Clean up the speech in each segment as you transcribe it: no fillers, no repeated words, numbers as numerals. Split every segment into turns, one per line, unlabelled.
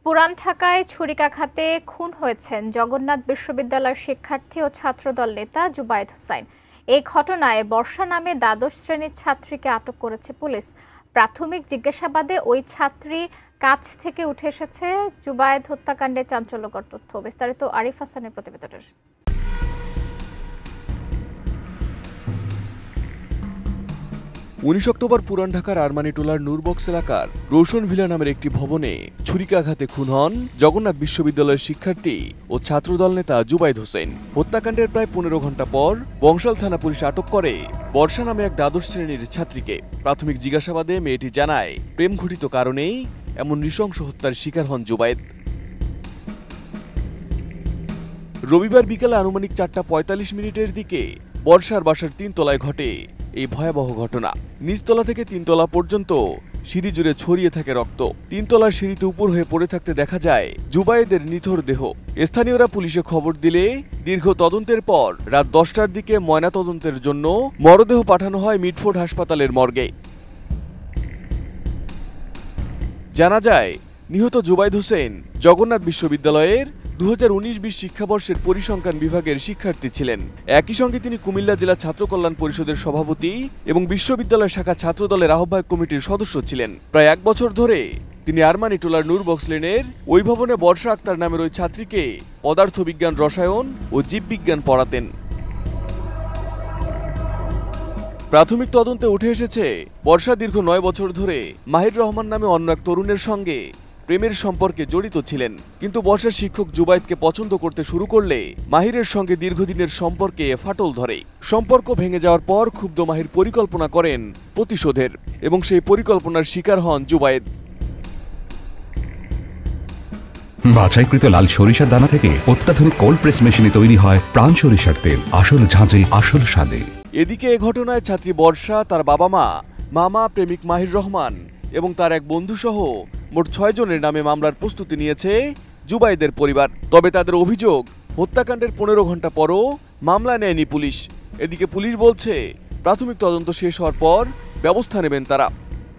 পুরান ঢাকায় ছুরিকাঘাতে খুন হয়েছেন জগন্নাথ বিশ্ববিদ্যালয়ের শিক্ষার্থী ও ছাত্রদল নেতা জুবায়েদ হোসাইন। এই ঘটনায় বর্ষা নামে দ্বাদশ শ্রেণীর ছাত্রীকে আটক করেছে পুলিশ। প্রাথমিক জিজ্ঞাসাবাদে ওই ছাত্রী কাছ থেকে উঠে এসেছে জুবায়েদ হত্যাকাণ্ডে চাঞ্চল্যকর তথ্য। বিস্তারিত আরিফ হাসানের প্রতিবেদনের।
19 অক্টোবর পুরান ঢাকার আরমানিটোলার নূরবক্স এলাকার রোশন ভিলা নামের একটি ভবনে ছুরিকাঘাতে খুন হন জগন্নাথ বিশ্ববিদ্যালয়ের শিক্ষার্থী ও ছাত্রদল নেতা জুবায়েদ হোসেন। হত্যাকাণ্ডের প্রায় 15 ঘণ্টা পর বংশাল থানা পুলিশ আটক করে বর্ষা নামে এক দ্বাদশ শ্রেণীর ছাত্রীকে। প্রাথমিক জিজ্ঞাসাবাদে মেয়েটি জানায়, প্রেম ঘটিত কারণেই এমন নৃশংস হত্যার শিকার হন জুবায়েদ। রবিবার বিকেলে আনুমানিক 4:45 দিকে বর্ষার বাসার 3 তলায় ঘটে এই ভয়াবহ ঘটনা। নিচতলা থেকে 3 তলা পর্যন্ত সিঁড়ি জুড়ে ছড়িয়ে থাকে রক্ত। 3 তলার সিঁড়িতে উপর হয়ে পড়ে থাকতে দেখা যায় জুবায়েদের নিথর দেহ। স্থানীয়রা পুলিশে খবর দিলে দীর্ঘ তদন্তের পর রাত 10টার দিকে ময়নাতদন্তের জন্য মরদেহ পাঠানো হয় মিটফোর্ড হাসপাতালের মর্গে। জানা যায়, নিহত জুবায়েদ হোসেন জগন্নাথ বিশ্ববিদ্যালয়ের 2019-20 শিক্ষাবর্ষের পরিসংখ্যান বিভাগের শিক্ষার্থী ছিলেন। একই সঙ্গে তিনি কুমিল্লা জেলা ছাত্র কল্যাণ পরিষদের সভাপতি এবং বিশ্ববিদ্যালয় শাখা ছাত্রদলের আহ্বায়ক কমিটির সদস্য ছিলেন। প্রায় 1 বছর ধরে তিনি আরমানিটোলার নূরবক্স লেনের ওই ভবনে বর্ষা আক্তার নামের ওই ছাত্রীকে পদার্থবিজ্ঞান, রসায়ন ও জীববিজ্ঞান পড়াতেন। প্রাথমিক তদন্তে উঠে এসেছে, বর্ষা দীর্ঘ 9 বছর ধরে মাহির রহমান নামে অন্য এক তরুণের সঙ্গে প্রেমের সম্পর্কে জড়িত ছিলেন। কিন্তু বর্ষার শিক্ষক জুবায়েদকে পছন্দ করতে শুরু করলে মাহিরের সঙ্গে দীর্ঘদিনের সম্পর্কে ফাটল ধরে। সম্পর্ক ভেঙে যাওয়ার পর ক্ষুব্ধ মাহির পরিকল্পনা করেন প্রতিশোধের এবং সেই পরিকল্পনার শিকার হন জুবায়েদ।
বাছাইকৃত লাল সরিষার দানা থেকে অত্যাধুনিক কোল্ড প্রেস মেশিনে তৈরি হয় প্রাণ সরিষার তেল, আসল ঝাঁঝে আসল স্বাদে।
এদিকে এ ঘটনায় ছাত্রী বর্ষা, তার বাবা মা, মামা, প্রেমিক মাহির রহমান এবং তার এক বন্ধু সহ মোট 6 জনের নামে মামলার প্রস্তুতি নিয়েছে জুবায়েদের পরিবার। তবে তাদের অভিযোগ, হত্যাকাণ্ডের 15 ঘণ্টা পরও মামলা নেয়নি পুলিশ। এদিকে পুলিশ বলছে, প্রাথমিক তদন্ত শেষ হওয়ার পর ব্যবস্থা নেবেন তারা।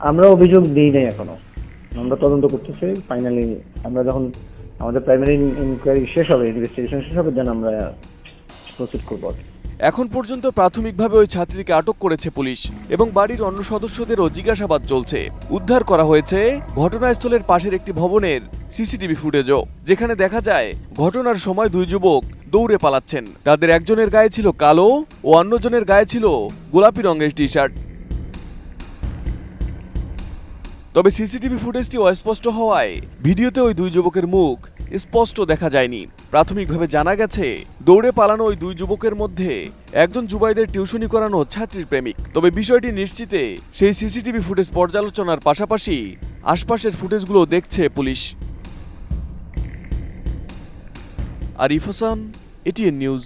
আমরা অভিযোগ দিই নাই এখনো, আমরা তদন্ত করতেছি। ফাইনালি আমরা যখন আমাদের প্রাইমারি ইনকোয়ারি শেষ হবে, ইনভেস্টিগেশন শেষ হবে, দেন আমরা প্রসিড করব।
এখন পর্যন্ত প্রাথমিকভাবে ওই ছাত্রীকে আটক করেছে পুলিশ এবং বাড়ির অন্য সদস্যদেরও জিজ্ঞাসাবাদ চলছে। উদ্ধার করা হয়েছে ঘটনাস্থলের পাশের একটি ভবনের সিসিটিভি ফুটেজও, যেখানে দেখা যায় ঘটনার সময় 2 যুবক দৌড়ে পালাচ্ছেন। তাদের একজনের গায়ে ছিল কালো ও অন্যজনের গায়ে ছিল গোলাপি রঙের টি-শার্ট। তবে সিসিটিভি ফুটেজটি অস্পষ্ট হওয়ায় ভিডিওতে ওই 2 যুবকের মুখ স্পষ্ট দেখা যায়নি। প্রাথমিকভাবে জানা গেছে, দৌড়ে পালানো ওই 2 যুবকের মধ্যে একজন জুবায়েদের টিউশনি করানো ছাত্রীর প্রেমিক। তবে বিষয়টি নিশ্চিতে সেই সিসিটিভি ফুটেজ পর্যালোচনার পাশাপাশি আশপাশের ফুটেজগুলো দেখছে police. Arif Hasan, ATN news.